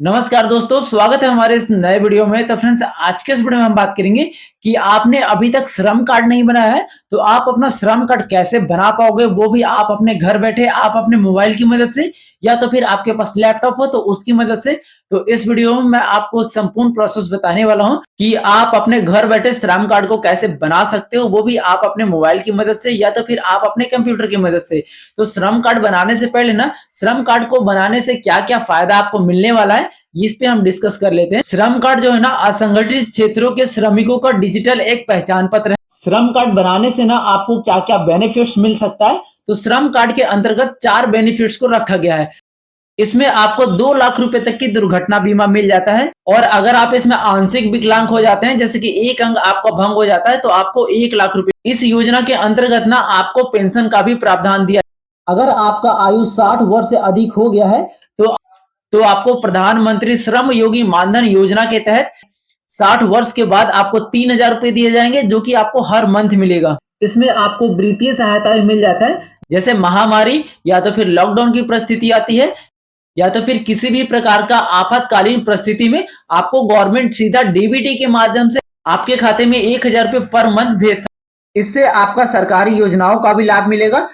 नमस्कार दोस्तों, स्वागत है हमारे इस नए वीडियो में। तो फ्रेंड्स, आज के इस वीडियो में हम बात करेंगे कि आपने अभी तक श्रम कार्ड नहीं बनाया है, तो आप अपना श्रम कार्ड कैसे बना पाओगे, वो भी आप अपने घर बैठे, आप अपने मोबाइल की मदद से, या तो फिर आपके पास लैपटॉप हो तो उसकी मदद से। तो इस वीडियो में मैं आपको एक संपूर्ण प्रोसेस बताने वाला हूं कि आप अपने घर बैठे श्रम कार्ड को कैसे बना सकते हो, वो भी आप अपने मोबाइल की मदद से या तो फिर आप अपने कंप्यूटर की मदद से। तो श्रम कार्ड बनाने से पहले ना, श्रम कार्ड को बनाने से क्या क्या फायदा आपको मिलने वाला है, इस पे हम डिस्कस कर लेते हैं। श्रम कार्ड जो है ना, असंगठित क्षेत्रों के श्रमिकों का डिजिटल एक पहचान पत्र है। श्रम कार्ड बनाने से ना आपको क्या क्या बेनिफिट्स मिल सकता है, तो श्रम कार्ड के अंतर्गत 4 बेनिफिट्स को रखा गया है। इसमें आपको 2 लाख रुपए तक की दुर्घटना बीमा मिल जाता है, और अगर आप इसमें आंशिक विकलांग हो जाते हैं, जैसे कि एक अंग आपका भंग हो जाता है, तो आपको 1 लाख रुपए। इस योजना के अंतर्गत ना आपको पेंशन का भी प्रावधान दिया। अगर आपका आयु 60 वर्ष से अधिक हो गया है तो आपको प्रधानमंत्री श्रम योगी मानधन योजना के तहत 60 वर्ष के बाद आपको 3,000 रुपए दिए जाएंगे, जो कि आपको हर मंथ मिलेगा। इसमें आपको वित्तीय सहायता भी मिल जाता है, जैसे महामारी या तो फिर लॉकडाउन की परिस्थिति आती है, या तो फिर किसी भी प्रकार का आपातकालीन परिस्थिति में आपको गवर्नमेंट सीधा डीबीटी के माध्यम से आपके खाते में 1,000 रुपए पर मंथ भेज सकती है। इससे आपका सरकारी योजनाओं का भी लाभ मिलेगा,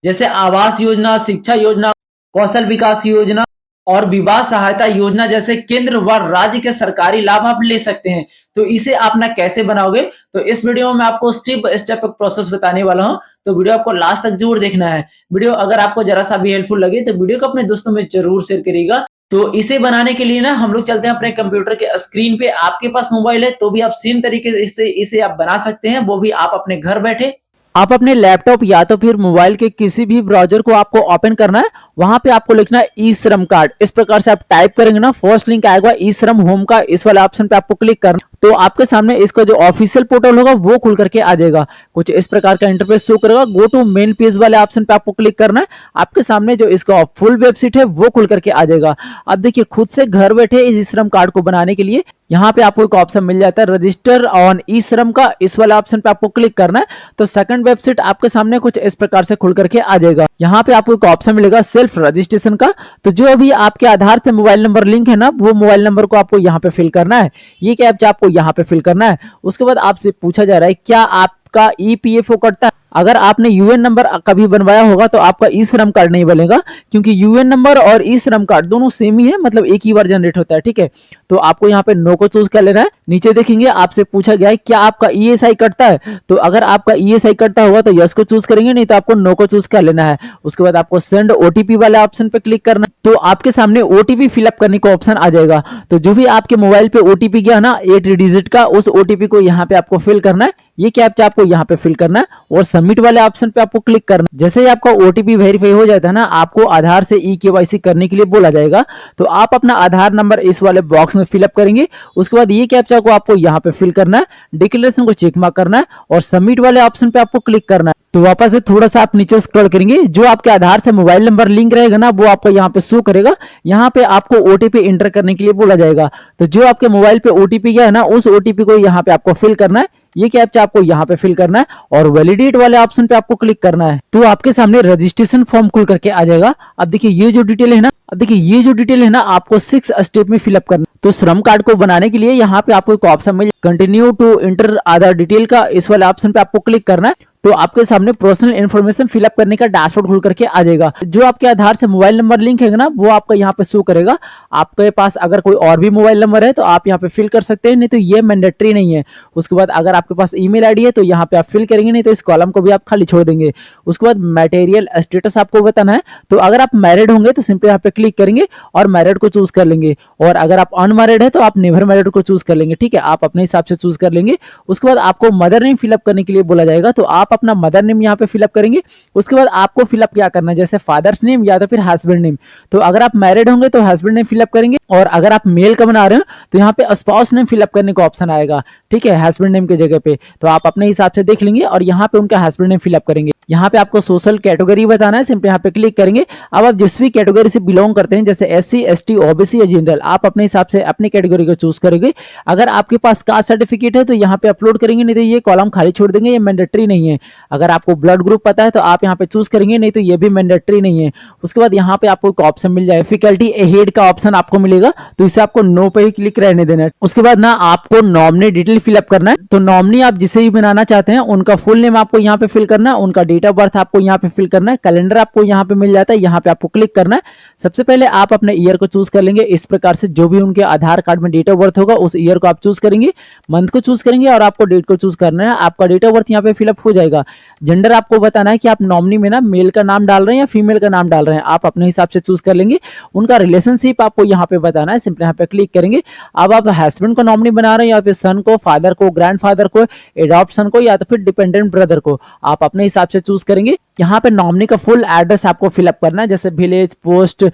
जैसे आवास योजना, शिक्षा योजना, कौशल विकास योजना और विवाह सहायता योजना जैसे केंद्र व राज्य के सरकारी लाभ आप ले सकते हैं। तो इसे आप ना कैसे बनाओगे, तो इस वीडियो में आपको स्टेप बाय स्टेप एक प्रोसेस बताने वाला हूं। तो वीडियो आपको लास्ट तक जरूर देखना है। वीडियो अगर आपको जरा सा भी हेल्पफुल लगे तो वीडियो को अपने दोस्तों में जरूर शेयर करिएगा। तो इसे बनाने के लिए ना हम लोग चलते हैं अपने कंप्यूटर के स्क्रीन पे। आपके पास मोबाइल है तो भी आप सेम तरीके से इसे आप बना सकते हैं, वो भी आप अपने घर बैठे। आप अपने लैपटॉप या तो फिर मोबाइल के किसी भी ब्राउजर को आपको ओपन करना है। वहां पे आपको लिखना है ई श्रम कार्ड। इस प्रकार से आप टाइप करेंगे ना, फर्स्ट लिंक आएगा ई श्रम होम का, इस वाले ऑप्शन पे आपको क्लिक करना। तो आपके सामने इसका जो ऑफिशियल पोर्टल होगा वो खुल करके आ जाएगा। कुछ इस प्रकार का इंटरफेस शो करेगा। गो टू मेन पेज वाले ऑप्शन पे आपको क्लिक करना है। आपके सामने जो इसका फुल वेबसाइट है वो खुल करके आ जाएगा। अब देखिए, खुद से घर बैठे इस श्रम कार्ड को बनाने के लिए यहाँ पे आपको एक ऑप्शन मिल जाता है रजिस्टर ऑन ई श्रम का, इस वाले ऑप्शन पे आपको क्लिक करना है। तो सेकंड वेबसाइट आपके सामने कुछ इस प्रकार से खुल करके आ जाएगा। यहाँ पे आपको एक ऑप्शन मिलेगा सेल्फ रजिस्ट्रेशन का। तो जो अभी आपके आधार से मोबाइल नंबर लिंक है ना, वो मोबाइल नंबर को आपको यहाँ पे फिल करना है। ये कैप्चा आपको यहाँ पे फिल करना है। उसके बाद आपसे पूछा जा रहा है क्या आपका ईपीएफओ कटता है। अगर आपने यूएन नंबर कभी बनवाया होगा तो आपका ई श्रम कार्ड नहीं बनेगा, क्योंकि यूएन नंबर और ई श्रम कार्ड दोनों सेम ही है, मतलब एक ही बार जनरेट होता है। ठीक है, तो आपको यहाँ पे नो को चूज कर लेना है। नीचे देखेंगे आपसे पूछा गया है क्या आपका ईएसआई कटता है। तो अगर आपका ईएसआई कटता होगा तो यस को चूज करेंगे, नहीं तो आपको नो को चूज कर लेना है। उसके बाद आपको सेंड ओटीपी वाले ऑप्शन पे क्लिक करना। तो आपके सामने ओटीपी फिलअप करने का ऑप्शन आ जाएगा। तो जो भी आपके मोबाइल पे ओटीपी गया ना 8 डिजिट का, उस ओटीपी को यहाँ पे आपको फिल करना है। ये कैप्चा आपको यहाँ पे फिल करना है और सबमिट वाले ऑप्शन पे आपको क्लिक करना है। जैसे ही आपका ओटीपी वेरीफाई हो जाता है ना, आपको आधार से ई केवाईसी करने के लिए बोला जाएगा। तो आप अपना आधार नंबर इस वाले बॉक्स में फिलअप करेंगे। उसके बाद ये कैप्चा को आपको यहाँ पे फिल करना है, डिक्लेरेशन को चेक मार्क करना है और सबमिट वाले ऑप्शन पे आपको क्लिक करना है। तो वापस से थोड़ा सा आप नीचे स्क्रॉल करेंगे, जो आपके आधार से मोबाइल नंबर लिंक रहेगा ना, वो आपको यहाँ पे शो करेगा। यहाँ पे आपको ओटीपी एंटर करने के लिए बोला जाएगा। तो जो आपके मोबाइल पे ओटीपी गया है ना, उस ओटीपी को यहाँ पे आपको फिल करना है। ये कैप्चा आपको यहाँ पे फिल करना है और वैलिडेट वाले ऑप्शन पे आपको क्लिक करना है। तो आपके सामने रजिस्ट्रेशन फॉर्म खुल करके आ जाएगा। अब देखिए ये जो डिटेल है ना, आपको 6 स्टेप में फिलअप करना। तो श्रम कार्ड को बनाने के लिए यहाँ पे आपको एक ऑप्शन मिल continue to enter Aadhaar detail का, इस वाले ऑप्शन पे आपको क्लिक करना है। तो आपके सामने पर्सनल इन्फॉर्मेशन फिलअप करने का डैशबोर्ड खुल करके आ जाएगा। जो आपके आधार से मोबाइल नंबर लिंक है ना, वो आपका यहाँ पे शो करेगा। आपके पास अगर कोई और भी मोबाइल नंबर है तो आप यहाँ पे फिल कर सकते हैं, नहीं तो ये मैंडेटरी नहीं है। उसके बाद अगर आपके पास ईमेल आईडी है तो यहाँ पे आप फिल करेंगे, नहीं तो इस कॉलम को भी आप खाली छोड़ देंगे। उसके बाद मटेरियल स्टेटस आपको बताना है। तो अगर आप मैरिड होंगे तो सिंपली यहाँ पे क्लिक करेंगे और मैरिड को चूज कर लेंगे, और अगर आप अनमैरिड है तो आप नेवर मैरिड को चूज कर लेंगे। ठीक है, आप अपने हिसाब से चूज कर लेंगे। उसके बाद आपको मदर नेम फिलअप करने के लिए बोला जाएगा। तो आप अपना मदर नेम यहाँ पे फिलअप करेंगे। उसके बाद आपको फिलअप क्या करना है, जैसे फादर्स नेम या तो फिर हस्बैंड नेम। तो अगर आप मैरिड होंगे तो हस्बैंड नेम फिलअप करेंगे, और अगर आप मेल का बना रहे हो तो यहाँ पे स्पाउस नेम फिलअप करने का ऑप्शन आएगा। ठीक है, हस्बैंड नेम की जगह पे। तो आप अपने हिसाब से देख लेंगे और यहाँ पे उनका हस्बैंड नेम फिलअप करेंगे। यहाँ पे आपको सोशल कैटेगरी बताना है, सिंपली यहाँ पे क्लिक करेंगे। अब आप जिस भी कैटेगरी से बिलोंग करते हैं जैसे SC ST OBC या जनरल, आप अपने हिसाब से अपनी कैटेगरी को चूज करेंगे। अगर आपके पास कास्ट सर्टिफिकेट है तो यहाँ पे अपलोड करेंगे, नहीं तो ये कॉलम खाली छोड़ देंगे, ये मैंडेटरी नहीं है। अगर आपको ब्लड ग्रुप पता है तो आप यहाँ पे चूज करेंगे, नहीं तो ये भी मैंडेटरी नहीं है। उसके बाद यहाँ पे आपको एक ऑप्शन मिल जाए डिफिकल्टी अहेड का ऑप्शन आपको मिलेगा, तो इसे आपको नो पे ही क्लिक रहने देना है। उसके बाद ना आपको नॉमिनी डिटेल फिलअप करना है। तो नॉमिनी आप जिसे भी बनाना चाहते हैं उनका फुल नेम आपको यहाँ पे फिल करना है, उनका डेट ऑफ बर्थ आपको यहाँ पे फिल करना है, कैलेंडर आपको यहाँ पे मिल जाता है, यहाँ पे आपको क्लिक करना है। सबसे पहले आप अपने ईयर को चूज कर लेंगे। इस प्रकार से जो भी उनके आधार कार्ड में डेट ऑफ बर्थ होगा उस ईयर को आप चूज करेंगे, मंथ को चूज करेंगे और आपको डेट को चूज करना है। आपका डेट ऑफ बर्थ यहाँ पे फिलअप हो जाएगा। जेंडर आपको बताना है कि आप नॉमिनी में ना मेल का नाम डाल रहे हैं या फीमेल का नाम डाल रहे हैं, आप अपने हिसाब से चूज कर लेंगे। उनका रिलेशनशिप आपको यहाँ पे बताना है, सिंपली यहाँ पे क्लिक करेंगे। अब आप हस्बैंड को नॉमिनी बना रहे हैं या फिर सन को, फादर को, ग्रैंडफादर को, एडॉप्शन को या तो फिर डिपेंडेंट ब्रदर को, आप अपने हिसाब से चूज करेंगे। यहाँ पे नॉमिनी का फुल एड्रेस आपको फिलअप करना है, जैसे विलेज, पोस्ट,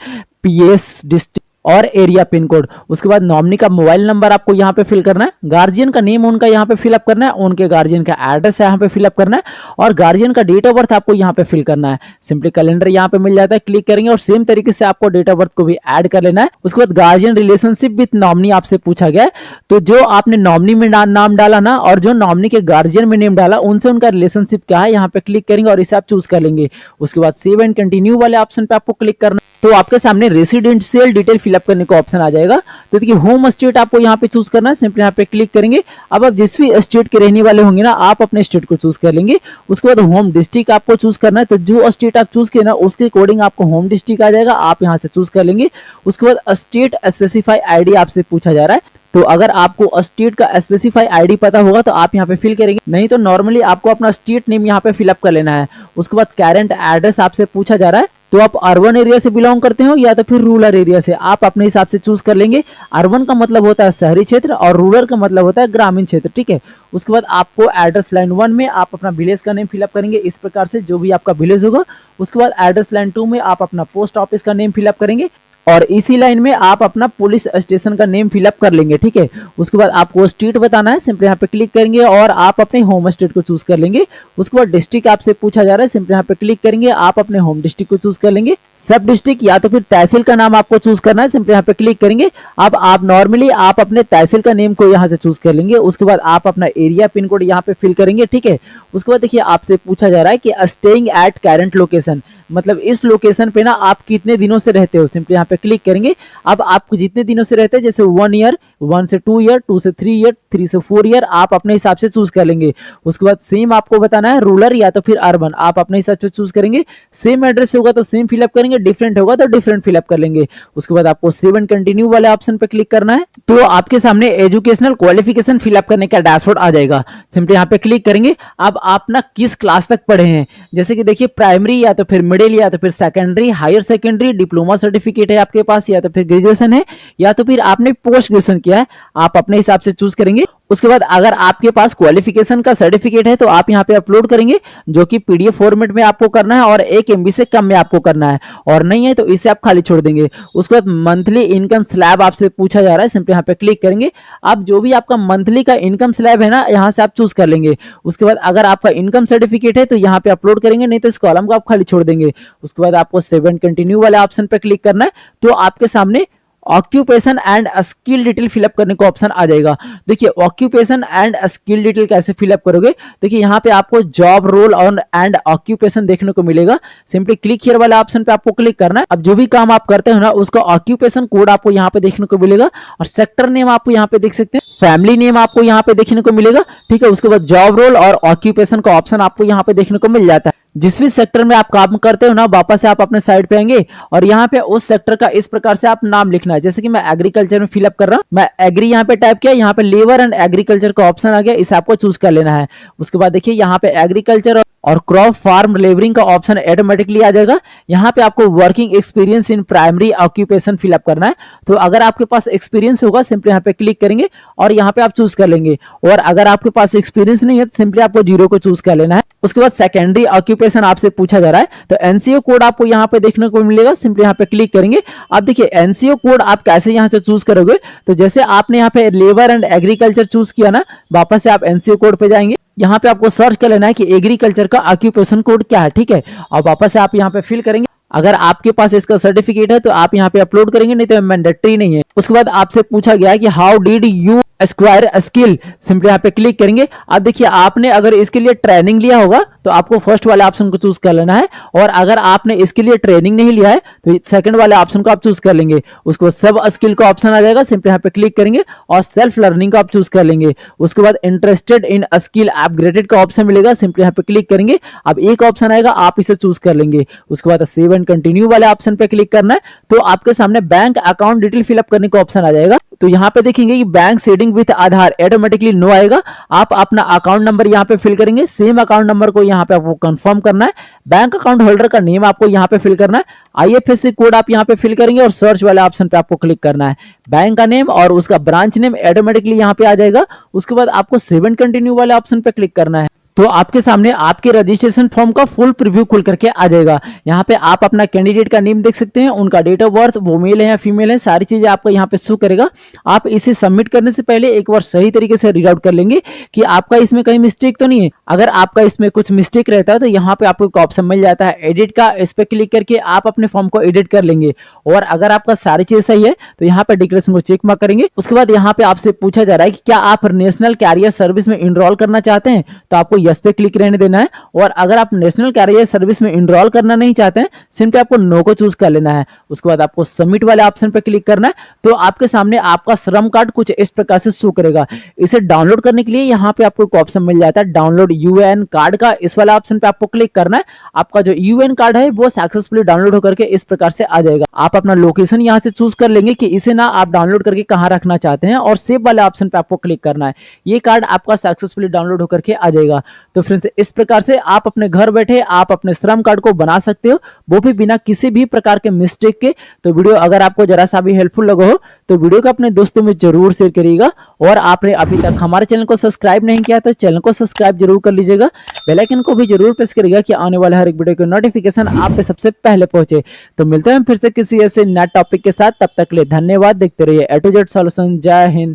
PS, डिस्ट्रिक्ट और एरिया पिन कोड। उसके बाद नॉमिनी का मोबाइल नंबर आपको यहाँ पे फिल करना है, गार्जियन का नेम उनका यहाँ पे फिलअप करना है, उनके गार्जियन का एड्रेस यहाँ पे फिलअप करना है और गार्जियन का डेट ऑफ बर्थ आपको यहाँ पे फिल करना है। सिंपली कैलेंडर यहाँ पे मिल जाता है, क्लिक करेंगे और सेम तरीके से आपको डेट ऑफ बर्थ को भी ऐड कर लेना है। उसके बाद गार्जियन रिलेशनशिप विद नॉमिनी आपसे पूछा गया है, तो जो आपने नॉमिनी में नाम डाला ना और जो नॉमिनी के गार्जियन में नेम डाला उनसे उनका रिलेशनशिप क्या है, यहाँ पे क्लिक करेंगे और इसे आप चूज कर लेंगे। उसके बाद सेव एंड कंटिन्यू वाले ऑप्शन पे आपको क्लिक करना, तो आपके सामने रेसिडेंशियल डिटेल फिलअप करने का ऑप्शन आ जाएगा। तो देखिए होम स्टेट आपको यहाँ पे चूज करना है, सिंपली यहाँ पे क्लिक करेंगे। अब आप जिस भी स्टेट के रहने वाले होंगे ना आप अपने स्टेट को चूज कर लेंगे। उसके बाद होम डिस्ट्रिक्ट आपको चूज करना है, तो जो स्टेट आप चूज किए ना उसके अकॉर्डिंग आपको होम डिस्ट्रिक्ट आ जाएगा, आप यहाँ से चूज कर लेंगे। उसके बाद स्टेट स्पेसिफाई ID आपसे पूछा जा रहा है, तो अगर आपको स्टेट का स्पेसिफाई ID पता होगा तो आप यहाँ पे फिल करेंगे, नहीं तो नॉर्मली आपको अपना स्टेट नेम यहाँ पे फिलअप कर लेना है। उसके बाद करंट एड्रेस आपसे पूछा जा रहा है, तो आप अर्बन एरिया से बिलोंग करते हो या तो फिर रूरल एरिया से, आप अपने हिसाब से चूज कर लेंगे। अर्बन का मतलब होता है शहरी क्षेत्र और रूरल का मतलब होता है ग्रामीण क्षेत्र, ठीक है। उसके बाद आपको एड्रेस लाइन 1 में आप अपना विलेज का नेम फिलअप करेंगे, इस प्रकार से जो भी आपका विलेज होगा। उसके बाद एड्रेस लाइन 2 में आप अपना पोस्ट ऑफिस का नेम फिलअप करेंगे और इसी लाइन में आप अपना पुलिस स्टेशन का नेम फिलअप कर लेंगे, ठीक है। उसके बाद आपको स्टेट बताना है, सिंपली यहाँ पे क्लिक करेंगे और आप अपने होम स्टेट को चूज कर लेंगे। उसके बाद डिस्ट्रिक्ट आपसे पूछा जा रहा है, सिंपली यहाँ पे क्लिक करेंगे, आप अपने होम डिस्ट्रिक्ट को चूज कर लेंगे। सब डिस्ट्रिक्ट या तो फिर तहसील का नाम आपको चूज करना है, सिंपली यहाँ पे क्लिक करेंगे। अब आप नॉर्मली आप अपने तहसील का नेम को यहाँ से चूज कर लेंगे। उसके बाद आप अपना एरिया पिन कोड यहाँ पे फिल करेंगे, ठीक है। उसके बाद देखिए आपसे पूछा जा रहा है कि स्टेइंग एट करंट लोकेशन, मतलब इस लोकेशन पे ना आप कितने दिनों से रहते हो, सिंपली यहाँ पे क्लिक करेंगे। अब आप जितने दिनों से रहते हैं जैसे 1 ईयर, 1 से 2 ईयर, 2 से 3 ईयर, 3 से 4 ईयर, आप अपने हिसाब से चूज कर लेंगे। उसके बाद सेम आपको बताना है रूरल या तो फिर अर्बन, आप अपने हिसाब से चूज करेंगे। सेम एड्रेस होगा तो सेम फिलअप करेंगे, डिफरेंट होगा तो डिफरेंट फिलअप कर लेंगे। उसके बाद आपको सेव एंड कंटिन्यू वाले ऑप्शन पे क्लिक करना है, तो आपके सामने एजुकेशनल क्वालिफिकेशन फिलअप करने का डैशबोर्ड आ जाएगा। सिंपली यहाँ पे क्लिक करेंगे। अब आप ना किस क्लास तक पढ़े हैं, जैसे कि देखिए प्राइमरी या तो फिर मिडिल या तो फिर secondary, higher secondary, diploma certificate है आपके पास या तो फिर ग्रेजुएशन है या तो फिर आपने पोस्ट ग्रेजुएशन किया है, आप अपने हिसाब से चूज करेंगे। उसके बाद अगर आपके पास क्वालिफिकेशन का सर्टिफिकेट है तो आप यहाँ पे अपलोड करेंगे, जो कि PDF फॉर्मेट में आपको करना है और 1 MB से कम में आपको करना है, और नहीं है तो इसे आप खाली छोड़ देंगे। उसके बाद मंथली इनकम स्लैब आपसे पूछा जा रहा है, सिंपली यहाँ पे क्लिक करेंगे। आप जो भी आपका मंथली का इनकम स्लैब है ना यहाँ से आप चूज कर लेंगे। उसके बाद अगर आपका इनकम सर्टिफिकेट है तो यहाँ पे अपलोड करेंगे, नहीं तो इस कॉलम को आप खाली छोड़ देंगे। उसके बाद आपको सेव एंड कंटिन्यू वाले ऑप्शन पे क्लिक करना है, तो आपके सामने occupation and skill detail fill up करने का ऑप्शन आ जाएगा। देखिए ऑक्यूपेशन एंड स्किल डिटेल कैसे फिलअप करोगे, देखिए यहाँ पे आपको जॉब रोल और एंड ऑक्यूपेशन देखने को मिलेगा। सिंपली क्लिक हियर वाला ऑप्शन पे आपको क्लिक करना है। अब जो भी काम आप करते हो ना उसका ऑक्यूपेशन कोड आपको यहाँ पे देखने को मिलेगा और सेक्टर नेम आपको यहाँ पे देख सकते हैं, फैमिली नेम आपको यहाँ पे देखने को मिलेगा, ठीक है। उसके बाद जॉब रोल और ऑक्यूपेशन का ऑप्शन आपको यहाँ पे देखने को मिल जाता है। जिस भी सेक्टर में आप काम करते हो ना वापस से आप अपने साइड पे आएंगे और यहाँ पे उस सेक्टर का इस प्रकार से आप नाम लिखना है। जैसे कि मैं एग्रीकल्चर में फिलअप कर रहा हूँ, मैं एग्री यहाँ पे टाइप किया, यहाँ पे लेबर एंड एग्रीकल्चर का ऑप्शन आ गया, इसे आपको चूज कर लेना है। उसके बाद देखिए यहाँ पे एग्रीकल्चर और क्रॉप फार्म लेबरिंग का ऑप्शन ऑटोमेटिकली आ जाएगा। यहाँ पे आपको working experience in primary occupation fill up करना है। तो अगर आपके पास एक्सपीरियंस होगा सिंपली यहाँ पे क्लिक करेंगे और यहाँ पे आप चूज कर लेंगे, और अगर आपके पास एक्सपीरियंस नहीं है तो सिंपली आपको 0 को चूज कर लेना है। उसके बाद सेकेंडरी ऑक्यूपेशन आपसे पूछा जा रहा है, तो एनसीओ कोड आपको यहाँ पे देखने को मिलेगा, सिंपली यहाँ पे क्लिक करेंगे। अब देखिए एनसीओ कोड आप कैसे यहाँ से चूज करोगे, तो जैसे आपने यहाँ पे लेबर एंड एग्रीकल्चर चूज किया ना, वापस से आप एनसीओ कोड पे जाएंगे यहाँ पे आपको सर्च कर लेना है कि एग्रीकल्चर का ऑक्यूपेशन कोड क्या है, ठीक है। और वापस से आप यहाँ पे फिल करेंगे। अगर आपके पास इसका सर्टिफिकेट है तो आप यहाँ पे अपलोड करेंगे, नहीं तो मैंडेटरी नहीं है। उसके बाद आपसे पूछा गया है कि how did you acquire skill, simply यहाँ पे क्लिक करेंगे। अब देखिए आपने अगर इसके लिए ट्रेनिंग लिया होगा तो आपको फर्स्ट वाले ऑप्शन को चूज कर लेना है, और अगर आपने इसके लिए ट्रेनिंग नहीं लिया है तो सेकंड वाले ऑप्शन को आप चूज कर लेंगे। उसके बाद सब स्किल का ऑप्शन आ जाएगा, सिंपली यहाँ पे क्लिक करेंगे और सेल्फ लर्निंग का आप चूज कर लेंगे। उसके बाद इंटरेस्टेड इन स्किल अपग्रेडेड का ऑप्शन मिलेगा, सिंपली यहाँ पे क्लिक करेंगे। अब एक ऑप्शन आएगा, आप इसे चूज कर लेंगे। उसके बाद सेव एंड कंटिन्यू वाले ऑप्शन पे क्लिक करना है, तो आपके सामने बैंक अकाउंट डिटेल फिलअप करने का ऑप्शन आ जाएगा। तो यहाँ पे देखेंगे कि bank seeding with Aadhaar automatically no आएगा। आप अपना अकाउंट नंबर यहाँ पे फिल करेंगे, सेम अकाउंट नंबर को यहाँ पे आपको कंफर्म करना है। बैंक अकाउंट होल्डर का नेम आपको यहाँ पे फिल करना है। आईएफएससी कोड आप यहाँ पे फिल करेंगे और सर्च वाले ऑप्शन पे आपको क्लिक करना है। बैंक का नेम और उसका ब्रांच नेम ऑटोमेटिकली यहाँ पे आ जाएगा। उसके बाद आपको सेव एंड कंटिन्यू वाले ऑप्शन पे क्लिक करना है। तो आपके सामने आपके रजिस्ट्रेशन फॉर्म का फुल प्रीव्यू खुल करके आ जाएगा। यहाँ पे आप अपना कैंडिडेट का नेम देख सकते हैं, उनका डेट ऑफ बर्थ, वो मेल है या फीमेल है, सारी चीजें आपको यहाँ पे शो करेगा। आप इसे सबमिट करने से पहले एक बार सही तरीके से रीड आउट कर लेंगे कि आपका इसमें कहीं मिस्टेक तो नहीं है। अगर आपका इसमें कुछ मिस्टेक रहता है तो यहाँ पे आपको एक ऑप्शन मिल जाता है एडिट का, इस पे क्लिक करके आप अपने फॉर्म को एडिट कर लेंगे। और अगर आपका सारी चीज सही है तो यहाँ पे डिक्लेरेशन को चेक मार्क करेंगे। उसके बाद यहाँ पे आपसे पूछा जा रहा है कि क्या आप नेशनल कैरियर सर्विस में इनरोल करना चाहते हैं, तो आपको यस पे क्लिक रहने देना है। और अगर आप नेशनल कैरियर सर्विस में इनरोल करना नहीं चाहते हैं, सिंपली आपको नो को चूज कर लेना है। उसके बाद आपको सबमिट वाले ऑप्शन पे क्लिक करना है। तो आपके सामने आपका श्रम कार्ड कुछ इस प्रकार से शो करेगा। इसे डाउनलोड करने के लिए यहाँ पे आपको एक ऑप्शन मिल जाता है डाउनलोड यूएएन कार्ड का, इस वाला ऑप्शन पे आपको क्लिक करना है। आपका जो यूएएन कार्ड है वो सक्सेसफुली डाउनलोड होकर के इस प्रकार से आ जाएगा। आप अपना लोकेशन यहाँ से चूज कर लेंगे कि इसे ना आप डाउनलोड करके कहाँ रखना चाहते हैं, और सेव वाले ऑप्शन पे आपको क्लिक करना है। ये कार्ड आपका सक्सेसफुली डाउनलोड होकर के आ जाएगा। तो फ्रेंड्स इस प्रकार से आप अपने घर बैठे आप अपने श्रम कार्ड को बना सकते हो, वो भी बिना किसी भी प्रकार के मिस्टेक के। तो वीडियो अगर आपको जरा सा भी हेल्पफुल लगा हो तो वीडियो को अपने दोस्तों में जरूर शेयर करिएगा। और आपने अभी तक हमारे चैनल को सब्सक्राइब नहीं किया तो चैनल को सब्सक्राइब जरूर कर लीजिएगा। बेल आइकन को भी जरूर प्रेस करिएगा कि आने वाले हर एक वीडियो की नोटिफिकेशन आप पे सबसे पहले पहुंचे। तो मिलते हैं फिर से किसी ऐसे नए टॉपिक के साथ, तब तक के लिए धन्यवाद। देखते रहिए A to Z सॉल्यूशन। जय हिंद।